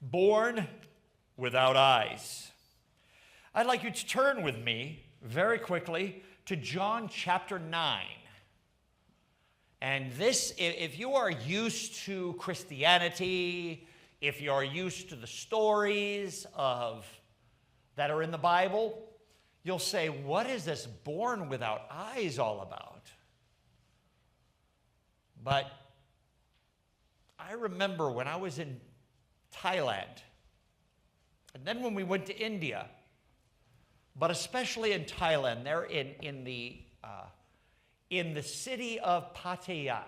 born without eyes. I'd like you to turn with me very quickly to John chapter 9. And this, if you are used to Christianity, if you are used to the stories that are in the Bible, you'll say, what is this born without eyes all about? But I remember when I was in Thailand, and then when we went to India, but especially in Thailand, there in the city of Pattaya,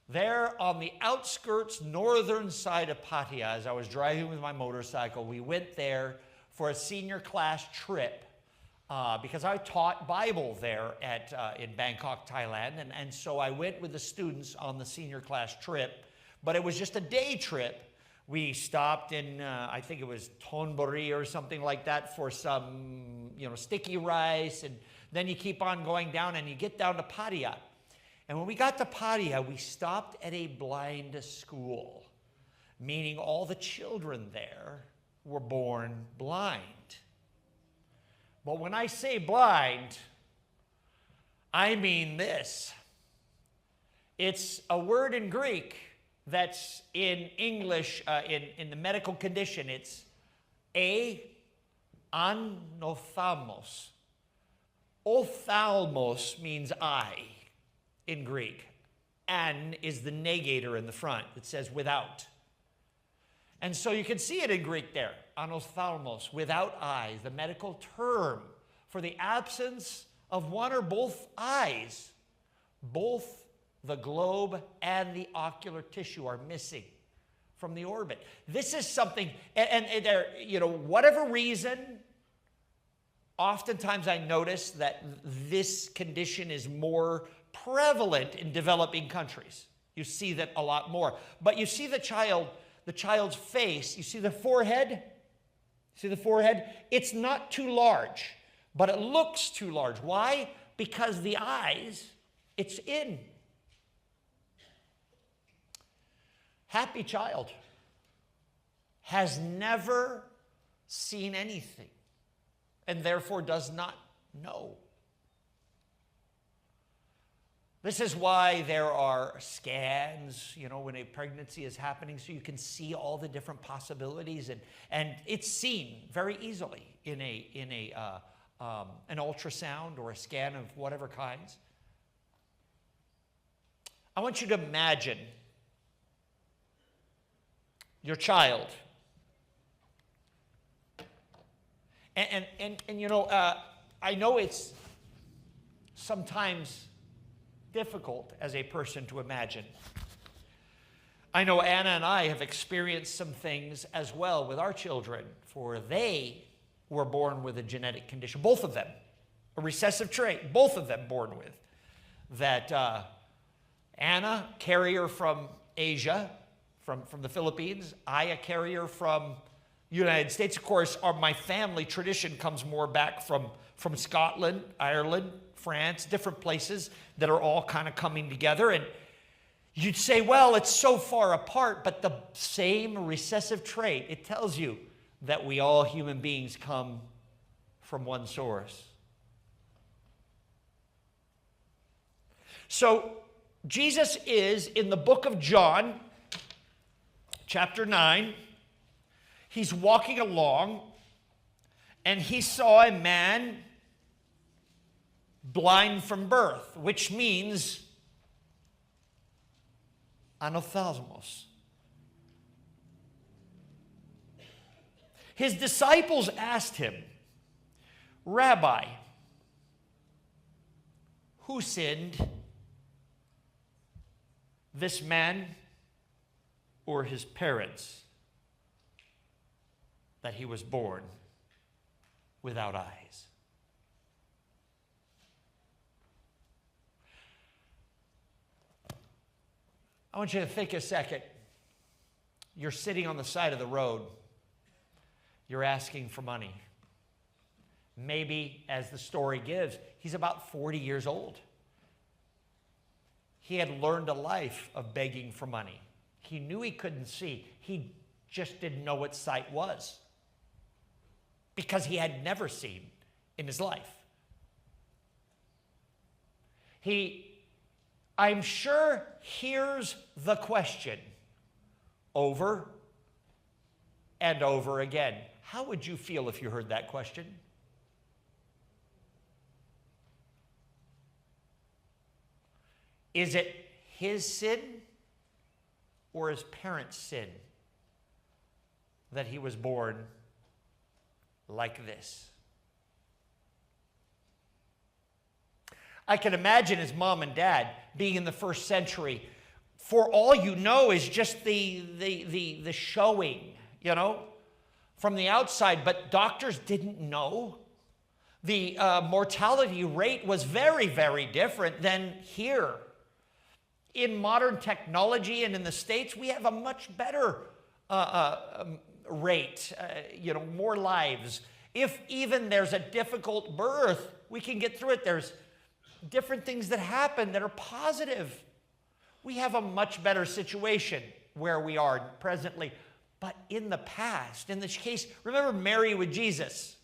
there on the outskirts, northern side of Pattaya, as I was driving with my motorcycle, we went there for a senior class trip because I taught Bible there in Bangkok, Thailand, and so I went with the students on the senior class trip, but it was just a day trip. We stopped in, I think it was Thonburi or something like that for some, sticky rice, and then you keep on going down and you get down to Pattaya. And when we got to Pattaya, we stopped at a blind school, meaning all the children there were born blind. But when I say blind, I mean this. It's a word in Greek that's in English, in the medical condition, it's anophthalmos. Ophthalmos means eye in Greek. An is the negator in the front. It says without. And so you can see it in Greek there, anophthalmos, without eyes, the medical term for the absence of one or both eyes. Both the globe and the ocular tissue are missing from the orbit. This is something, and there, whatever reason, oftentimes I notice that this condition is more prevalent in developing countries. You see that a lot more. But you see the child's face, you see the forehead? See the forehead? It's not too large, but it looks too large. Why? Because the eyes, it's in. Happy child has never seen anything and therefore does not know. This is why there are scans, when a pregnancy is happening, so you can see all the different possibilities, and it's seen very easily in an ultrasound or a scan of whatever kinds. I want you to imagine your child. And I know it's sometimes difficult as a person to imagine. I know Anna and I have experienced some things as well with our children, for they were born with a genetic condition, both of them, a recessive trait, both of them born with. That Anna, carrier from Asia, from the Philippines, I, a carrier from United States. Of course, my family tradition comes more back from Scotland, Ireland, France, different places that are all kind of coming together. And you'd say, well, it's so far apart, but the same recessive trait, it tells you that we all human beings come from one source. So Jesus is in the book of John, chapter 9. He's walking along, and he saw a man blind from birth, which means anophthalmos. His disciples asked him, Rabbi, who sinned, this man or his parents, that he was born without eyes? I want you to think a second. You're sitting on the side of the road. You're asking for money. Maybe, as the story gives, he's about 40 years old. He had learned a life of begging for money. He knew he couldn't see. He just didn't know what sight was because he had never seen in his life. He, I'm sure, hears the question over and over again. How would you feel if you heard that question? Is it his sin or his parents' sin that he was born like this? I can imagine his mom and dad being in the first century. For all you know is just the showing, you know, from the outside. But doctors didn't know. The mortality rate was very, very different than here. In modern technology and in the States, we have a much better rate, you know, more lives. If even there's a difficult birth, we can get through it. There's different things that happen that are positive. We have a much better situation where we are presently. But in the past, in this case, remember Mary with Jesus.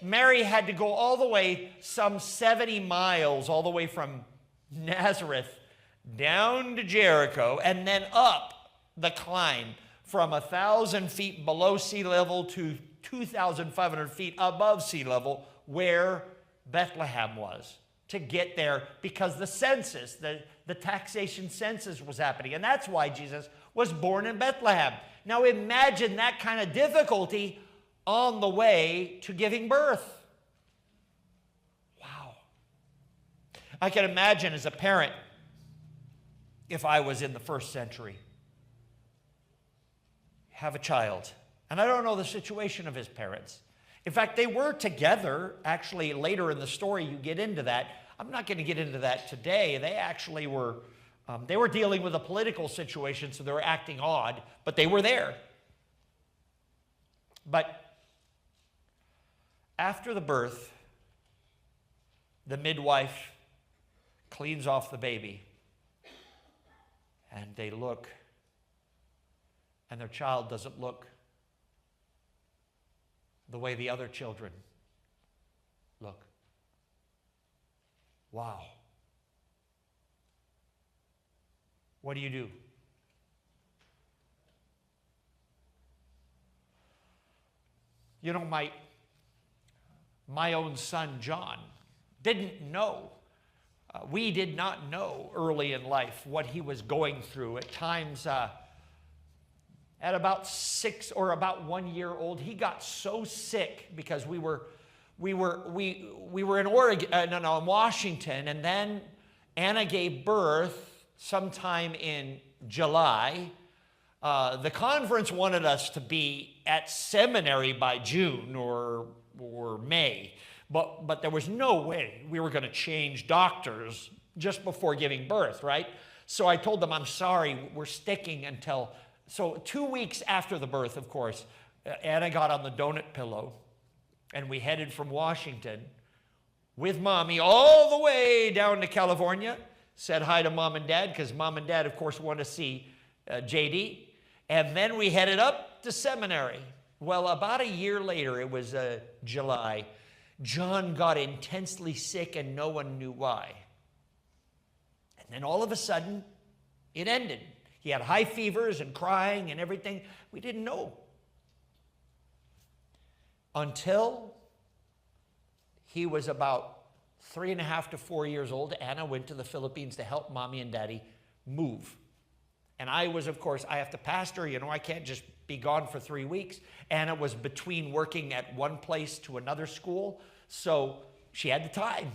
Mary had to go all the way, some 70 miles, all the way from Nazareth down to Jericho, and then up the climb from 1,000 feet below sea level to 2,500 feet above sea level, where Bethlehem was, to get there, because the census, the taxation census was happening. And that's why Jesus was born in Bethlehem. Now imagine that kind of difficulty on the way to giving birth. Wow. I can imagine as a parent, if I was in the first century, have a child. And I don't know the situation of his parents. In fact, they were together. Actually, later in the story, you get into that. I'm not going to get into that today. They actually were, they were dealing with a political situation, so they were acting odd, but they were there. But after the birth, the midwife cleans off the baby, and they look, and their child doesn't look the way the other children look. Wow. What do you do? You know, my own son, John, didn't know. We did not know early in life what he was going through. At times, at about 6 or about 1 year old, he got so sick because we were in in Washington, and then Anna gave birth sometime in July. The conference wanted us to be at seminary by June or May, but there was no way we were going to change doctors just before giving birth, right? So I told them, I'm sorry, we're sticking until... So 2 weeks after the birth, of course, Anna got on the donut pillow, and we headed from Washington with Mommy all the way down to California, said hi to Mom and Dad, because Mom and Dad, of course, want to see JD. And then we headed up to seminary. Well, about a year later, it was July, John got intensely sick and no one knew why. And then all of a sudden, it ended. He had high fevers and crying and everything. We didn't know. Until he was about 3.5 to 4 years old, Anna went to the Philippines to help Mommy and Daddy move. And I was, of course, I have to pastor, you know, I can't just be gone for 3 weeks. Anna was between working at one place to another school, so she had the time.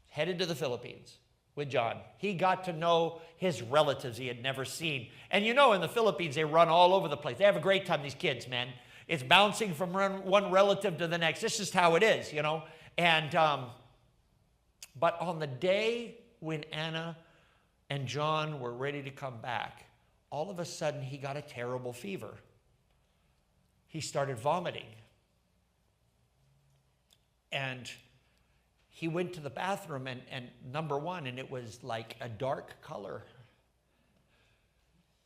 Headed to the Philippines with John. He got to know his relatives he had never seen. And you know, in the Philippines, they run all over the place. They have a great time, these kids, man. It's bouncing from one relative to the next. This is how it is, you know. And, but on the day when Anna and John were ready to come back, all of a sudden he got a terrible fever. He started vomiting. And he went to the bathroom, and number one, and it was like a dark color.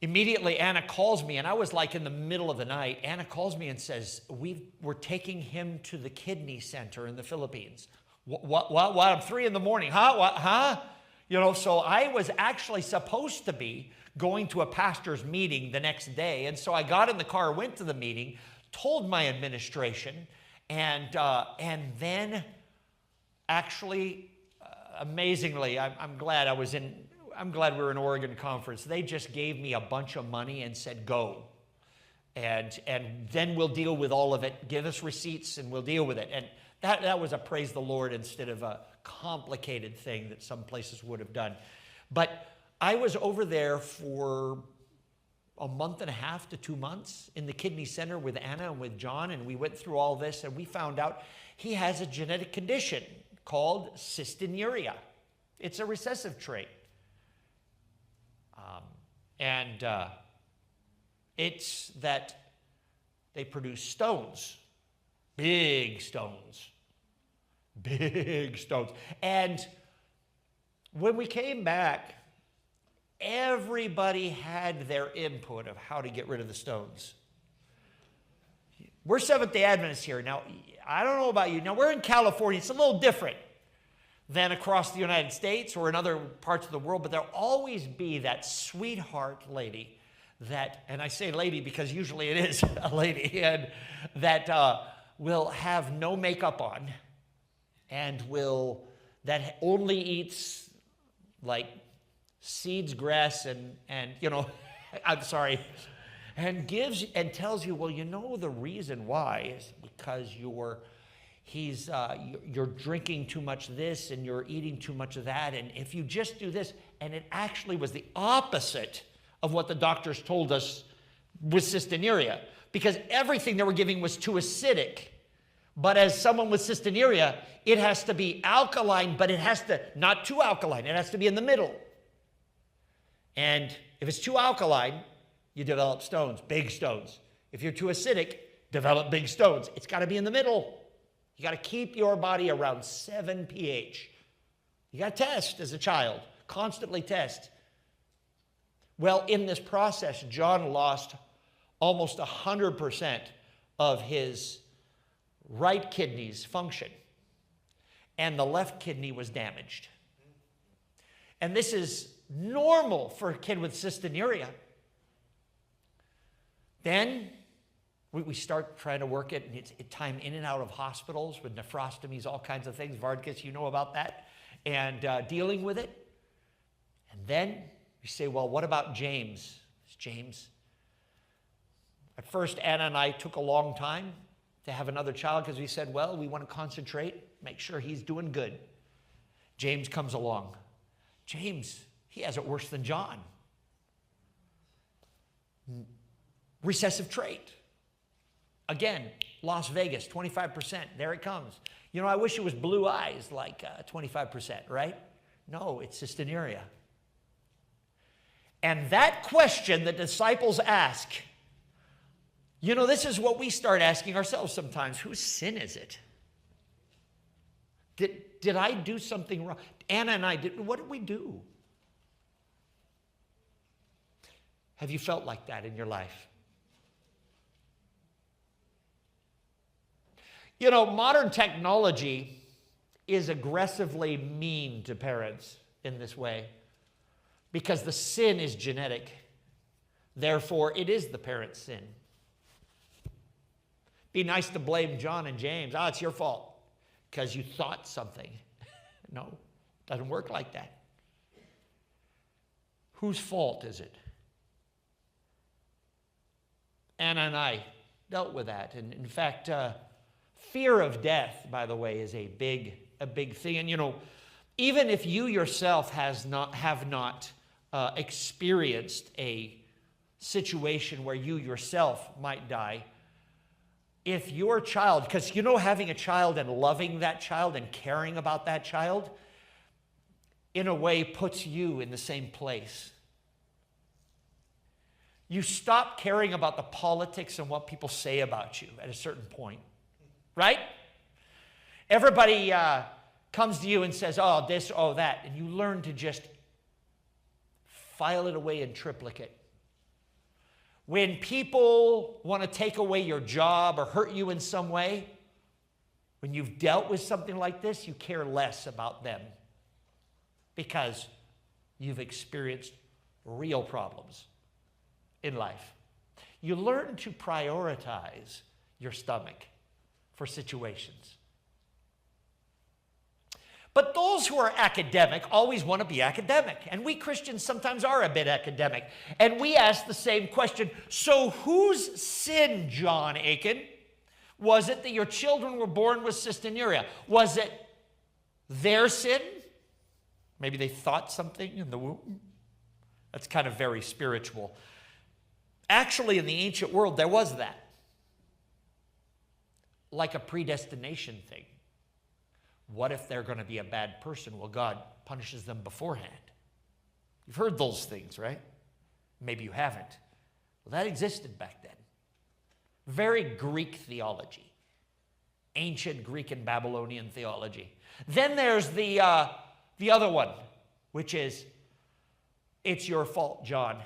Immediately, Anna calls me, and I was like in the middle of the night. Anna calls me and says, we're taking him to the kidney center in the Philippines. What? I'm 3 in the morning. Huh? What? Huh? You know, so I was actually supposed to be going to a pastor's meeting the next day. And so I got in the car, went to the meeting, told my administration, and then actually, amazingly, I'm glad we were in Oregon Conference. They just gave me a bunch of money and said, go. And then we'll deal with all of it. Give us receipts and we'll deal with it. And that was a praise the Lord instead of a complicated thing that some places would have done. But I was over there for a month and a half to 2 months in the kidney center with Anna and with John, and we went through all this, and we found out he has a genetic condition called cystinuria. It's a recessive trait. It's that they produce stones, big stones. And when we came back, everybody had their input of how to get rid of the stones. We're Seventh-day Adventists here. Now, I don't know about you. Now, we're in California. It's a little different than across the United States or in other parts of the world, but there'll always be that sweetheart lady that, and I say lady because usually it is a lady, and that will have no makeup on and that only eats like seeds, grass, and you know, I'm sorry, and gives and tells you, well, you know the reason why is because you're drinking too much this and you're eating too much of that, and if you just do this, and it actually was the opposite of what the doctors told us was cystinuria, because everything they were giving was too acidic. But as someone with cystinuria, it has to be alkaline, but it has to, not too alkaline, it has to be in the middle. And if it's too alkaline, you develop stones, big stones. If you're too acidic, develop big stones. It's got to be in the middle. You got to keep your body around 7 pH. You got to test as a child, constantly test. Well, in this process, John lost almost 100% of his right kidney's function, and the left kidney was damaged. And this is normal for a kid with cystinuria. Then we start trying to work it, and it's time in and out of hospitals with nephrostomies, all kinds of things. Vardkas, you know about that, and dealing with it. And then you say, well, what about James? James. At first, Anna and I took a long time to have another child because we said, well, we want to concentrate, make sure he's doing good. James comes along. James, he has it worse than John. Recessive trait. Again, Las Vegas, 25%. There it comes. You know, I wish it was blue eyes like 25%, right? No, it's cystinuria. And that question the disciples ask, you know, this is what we start asking ourselves sometimes. Whose sin is it? Did I do something wrong? Anna and I, what did we do? Have you felt like that in your life? You know, modern technology is aggressively mean to parents in this way because the sin is genetic. Therefore, it is the parent's sin. Be nice to blame John and James. Oh, it's your fault because you thought something. No, it doesn't work like that. Whose fault is it? Anna and I dealt with that. And in fact, fear of death, by the way, is a big thing. And you know, even if you yourself have not experienced a situation where you yourself might die, if your child, because you know, having a child and loving that child and caring about that child, in a way puts you in the same place. You stop caring about the politics and what people say about you at a certain point, right? Everybody comes to you and says, oh, this, oh, that, and you learn to just file it away in triplicate. when people want to take away your job or hurt you in some way, when you've dealt with something like this, you care less about them because you've experienced real problems in life. You learn to prioritize your stomach for situations. But those who are academic always want to be academic. And we Christians sometimes are a bit academic. And we ask the same question. So whose sin, John Aitken, was it that your children were born with cystinuria? Was it their sin? Maybe they thought something in the womb. That's kind of very spiritual. Actually, in the ancient world, there was that. Like a predestination thing. What if they're going to be a bad person? Well, God punishes them beforehand. You've heard those things, right? Maybe you haven't. Well, that existed back then. Very Greek theology. Ancient Greek and Babylonian theology. Then there's the other one, which is, it's your fault, John.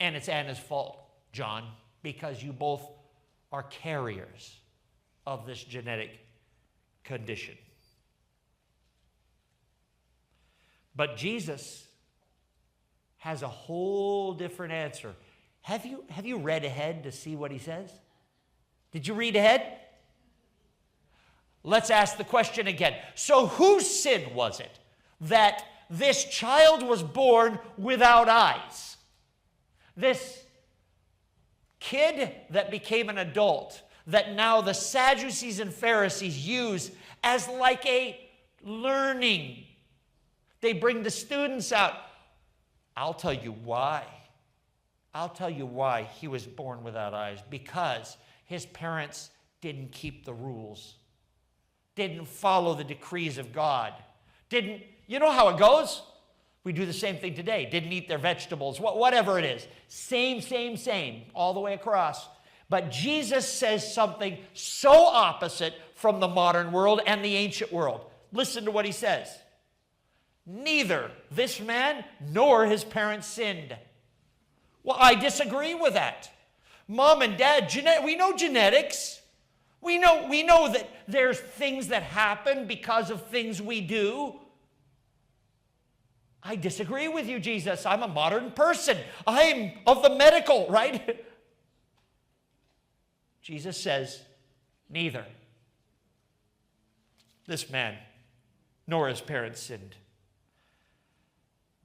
And it's Anna's fault, John, because you both are carriers of this genetic condition. But Jesus has a whole different answer. Have you read ahead to see what he says? Did you read ahead? Let's ask the question again. So whose sin was it that this child was born without eyes? This kid that became an adult, that now the Sadducees and Pharisees use as like a learning. They bring the students out. I'll tell you why. I'll tell you why he was born without eyes. Because his parents didn't keep the rules. Didn't follow the decrees of God. You know how it goes? We do the same thing today. Didn't eat their vegetables, whatever it is. Same, all the way across. But Jesus says something so opposite from the modern world and the ancient world. Listen to what he says. Neither this man nor his parents sinned. Well, I disagree with that. Mom and dad, we know genetics. We know that there's things that happen because of things we do. I disagree with you, Jesus. I'm a modern person. I'm of the medical, right? Jesus says, neither this man nor his parents sinned.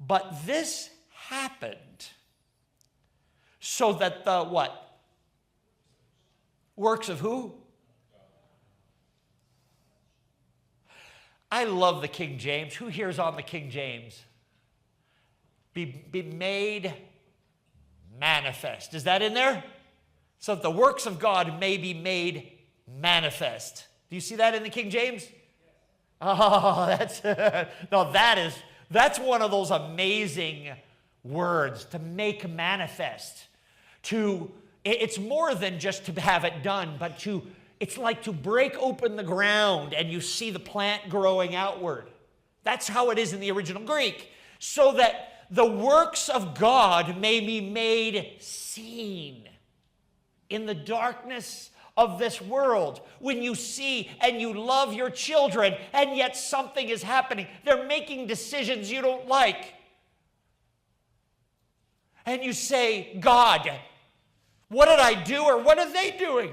But this happened so that the what? Works of who? I love the King James. Who here's on the King James? Be made manifest. Is that in there? So that the works of God may be made manifest. Do you see that in the King James? Oh, that's one of those amazing words, to make manifest. It's more than just to have it done, but it's like to break open the ground and you see the plant growing outward. That's how it is in the original Greek. So that the works of God may be made seen in the darkness of this world. When you see and you love your children and yet something is happening. They're making decisions you don't like. And you say, God, what did I do or what are they doing?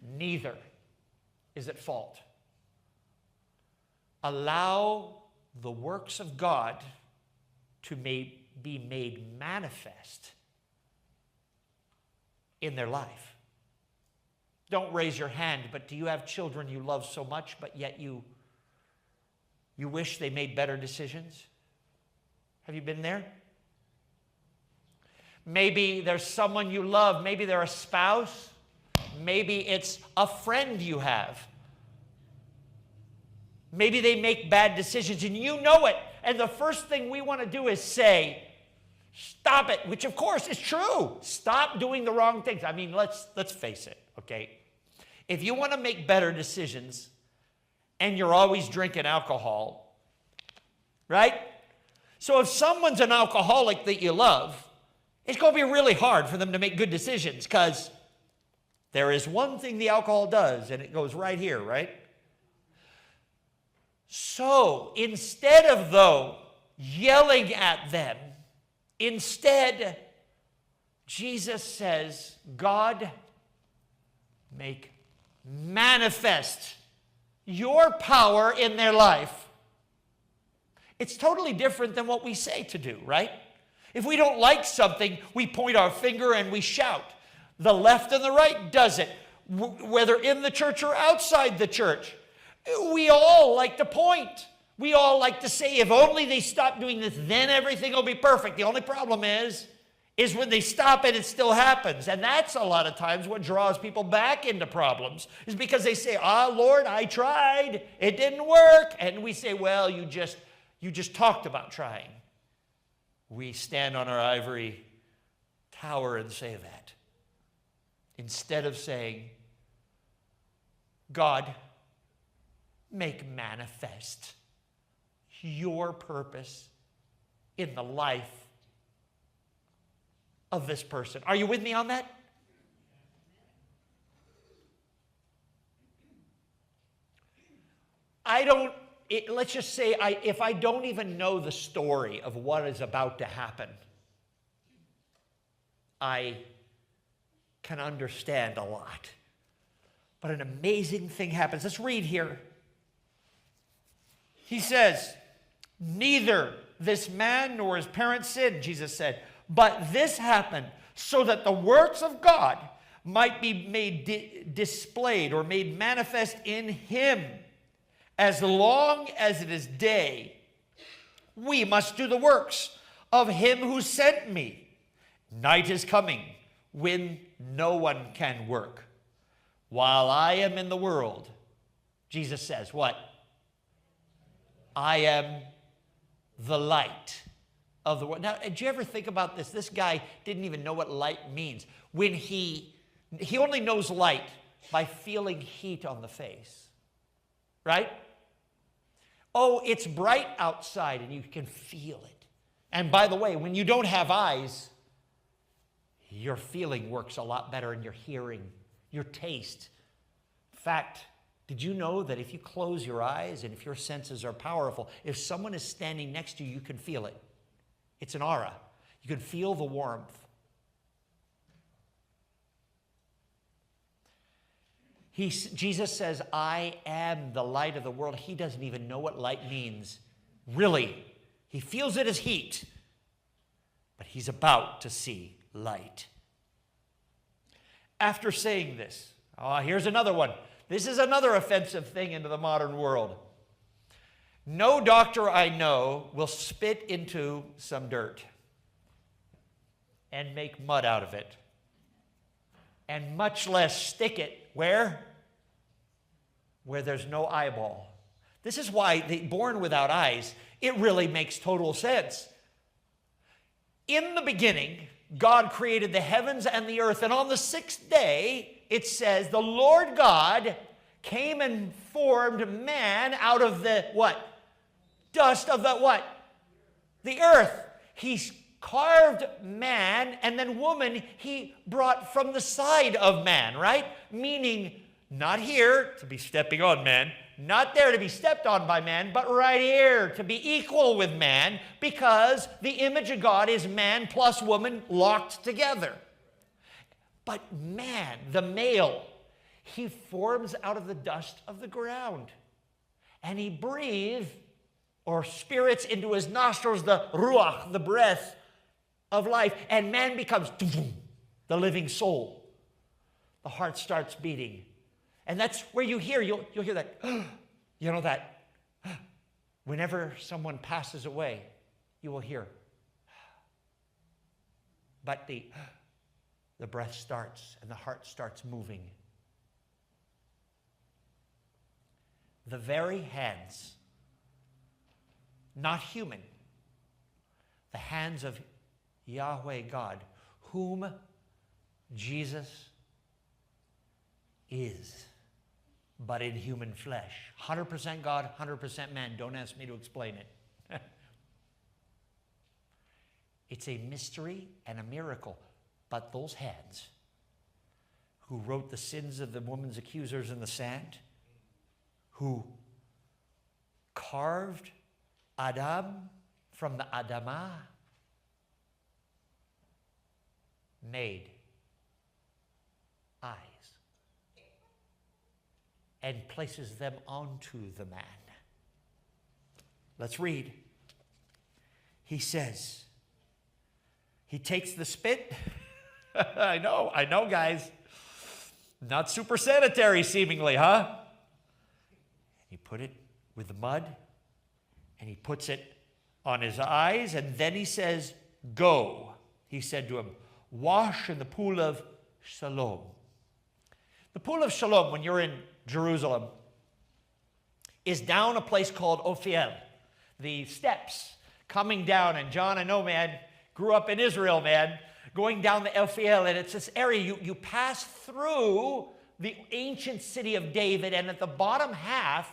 Neither is at fault. Allow the works of God to be made manifest in their life. Don't raise your hand, but do you have children you love so much, but yet you wish they made better decisions? Have you been there? Maybe there's someone you love. Maybe they're a spouse. Maybe it's a friend you have. Maybe they make bad decisions and you know it. And the first thing we want to do is say, stop it, which of course is true. Stop doing the wrong things. I mean, let's face it, okay? If you want to make better decisions and you're always drinking alcohol, right? So if someone's an alcoholic that you love, it's going to be really hard for them to make good decisions, because there is one thing the alcohol does, and it goes right here, right? So instead of, though, yelling at them, instead, Jesus says, God, make manifest your power in their life. It's totally different than what we say to do, right? If we don't like something, we point our finger and we shout. The left and the right does it, whether in the church or outside the church. We all like to point. We all like to say, if only they stop doing this, then everything will be perfect. The only problem is when they stop it, it still happens. And that's a lot of times what draws people back into problems, is because they say, Lord, I tried. It didn't work. And we say, well, you just talked about trying. We stand on our ivory tower and say that, instead of saying, God, make manifest your purpose in the life of this person. Are you with me on that? Let's just say, if I don't even know the story of what is about to happen, I can understand a lot. But an amazing thing happens. Let's read here. He says, neither this man nor his parents sinned, Jesus said, but this happened so that the works of God might be made displayed or made manifest in him. As long as it is day, we must do the works of him who sent me. Night is coming when no one can work. While I am in the world, Jesus says, what? I am the light of the world. Now, did you ever think about this? This guy didn't even know what light means. When he only knows light by feeling heat on the face, right? Oh, it's bright outside and you can feel it. And by the way, when you don't have eyes, your feeling works a lot better, and your hearing, your taste. In fact, did you know that if you close your eyes and if your senses are powerful, if someone is standing next to you, you can feel it. It's an aura. You can feel the warmth. Jesus says, I am the light of the world. He doesn't even know what light means. Really. He feels it as heat. But he's about to see light. After saying this, here's another one. This is another offensive thing into the modern world. No doctor I know will spit into some dirt and make mud out of it, and much less stick it where? Where there's no eyeball. This is why born without eyes, it really makes total sense. In the beginning, God created the heavens and the earth, and on the sixth day, it says, the Lord God came and formed man out of the what? Dust of the what? The earth. He carved man, and then woman he brought from the side of man, right? Meaning, not here to be stepping on man, not there to be stepped on by man, but right here to be equal with man, because the image of God is man plus woman locked together. But man, the male, he forms out of the dust of the ground, and he breathes or spirits into his nostrils the ruach, the breath of life, and man becomes the living soul. The heart starts beating. And that's where you'll hear that, you know, that whenever someone passes away, you will hear. But the breath starts and the heart starts moving. The very hands, not human, the hands of Yahweh God, whom Jesus is, but in human flesh. 100% God, 100% man. Don't ask me to explain it. It's a mystery and a miracle. But those hands who wrote the sins of the woman's accusers in the sand, who carved Adam from the Adamah, made eyes and places them onto the man. Let's read. He says, he takes the spit. I know, guys. Not super sanitary, seemingly, huh? He put it with the mud, and he puts it on his eyes, and then he says, go. He said to him, wash in the pool of Siloam. The pool of Siloam, when you're in Jerusalem, is down a place called Ophiel, the steps coming down. And John, I know, man, grew up in Israel, man, going down the Ophiel, and it's this area you pass through the ancient city of David, and at the bottom half,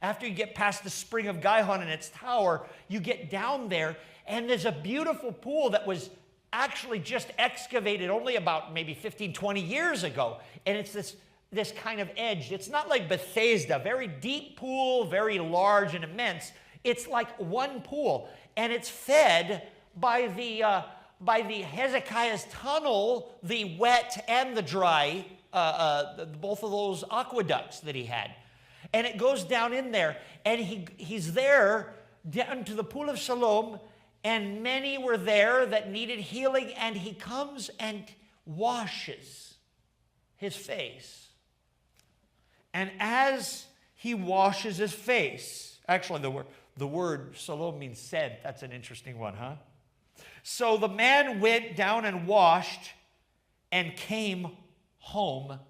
after you get past the spring of Gihon and its tower, you get down there, and there's a beautiful pool that was actually just excavated only about maybe 15, 20 years ago. And it's this kind of edge. It's not like Bethesda, very deep pool, very large and immense. It's like one pool, and it's fed by the Hezekiah's tunnel, the wet and the dry, both of those aqueducts that he had. And it goes down in there, and he's there down to the pool of Siloam, and many were there that needed healing, and he comes and washes his face. And as he washes his face, actually the word Siloam means sent. That's an interesting one, huh? So the man went down and washed and came home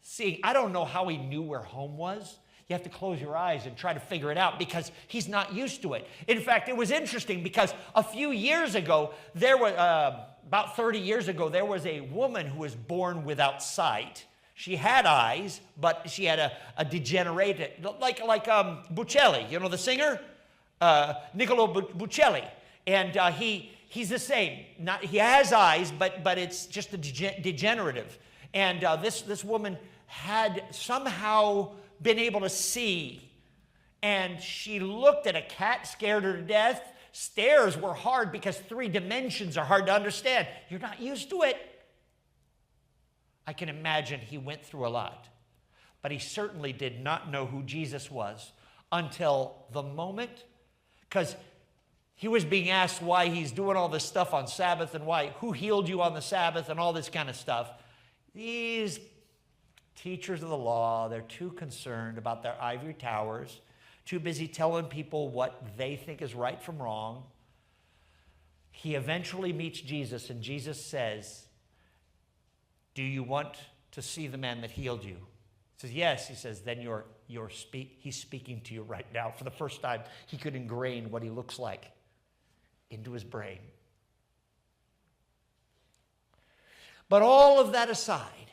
seeing. I don't know how he knew where home was. You have to close your eyes and try to figure it out because he's not used to it. In fact, it was interesting because a few years ago, there was about 30 years ago, there was a woman who was born without sight. She had eyes, but she had a degenerated, like Buccelli, you know, the singer, Niccolo Buccelli. And he's the same. He has eyes, but it's just a degenerative. And this woman had somehow been able to see. And she looked at a cat, scared her to death. Stairs were hard because 3 dimensions are hard to understand. You're not used to it. I can imagine he went through a lot. But he certainly did not know who Jesus was until the moment, because he was being asked why he's doing all this stuff on Sabbath and who healed you on the Sabbath and all this kind of stuff. These teachers of the law, they're too concerned about their ivory towers, too busy telling people what they think is right from wrong. He eventually meets Jesus, and Jesus says, do you want to see the man that healed you? He says, yes. He says, then he's speaking to you right now. For the first time, he could ingrain what he looks like into his brain. But all of that aside,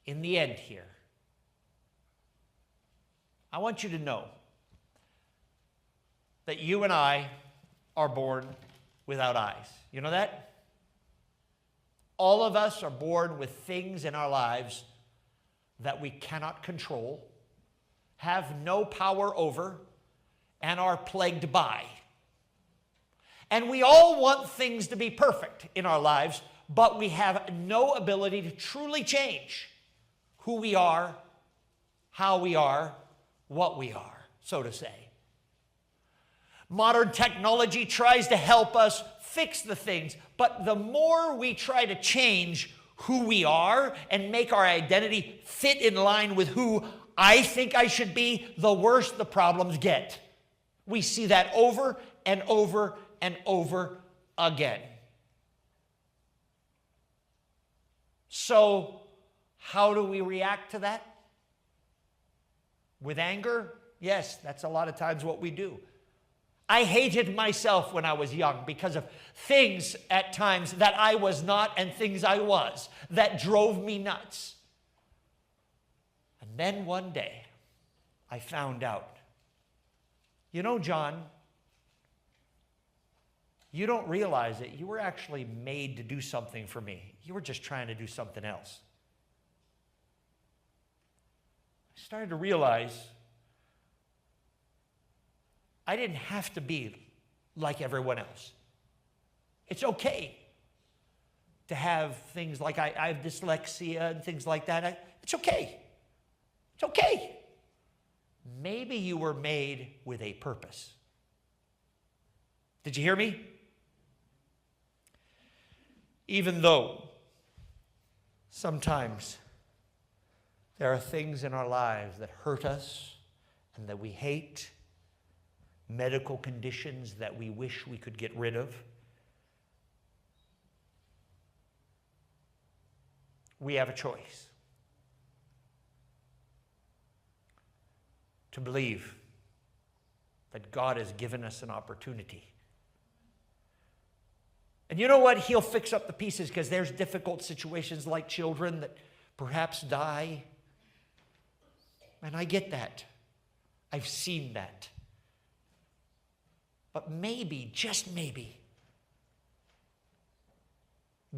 in the end here, I want you to know that you and I are born without eyes. You know that? All of us are born with things in our lives that we cannot control, have no power over, and are plagued by. And we all want things to be perfect in our lives, but we have no ability to truly change who we are, how we are, what we are, so to say. Modern technology tries to help us fix the things, but the more we try to change who we are and make our identity fit in line with who I think I should be, the worse the problems get. We see that over and over and over again. So, how do we react to that? With anger? Yes, that's a lot of times what we do. I hated myself when I was young because of things at times that I was not and things I was that drove me nuts. And then one day, I found out, you know, John, You don't realize that you were actually made to do something for me. You were just trying to do something else. I started to realize I didn't have to be like everyone else. It's okay to have things like I have dyslexia and things like that. It's okay. It's okay. Maybe you were made with a purpose. Did you hear me? Even though sometimes there are things in our lives that hurt us and that we hate, medical conditions that we wish we could get rid of, we have a choice to believe that God has given us an opportunity. And you know what? He'll fix up the pieces, because there's difficult situations like children that perhaps die. And I get that. I've seen that. But maybe, just maybe,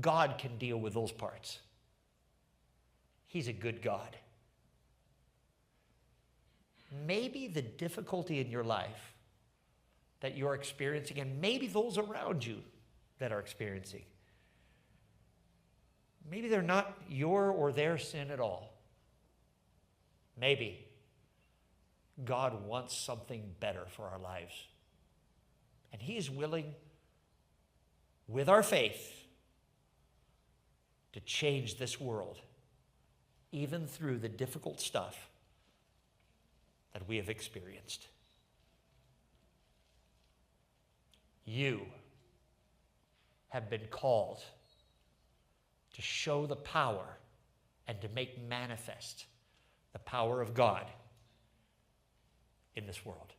God can deal with those parts. He's a good God. Maybe the difficulty in your life that you're experiencing, and maybe those around you that are experiencing, maybe they're not your or their sin at all. Maybe God wants something better for our lives. And He is willing, with our faith, to change this world, even through the difficult stuff that we have experienced. You have been called to show the power and to make manifest the power of God in this world.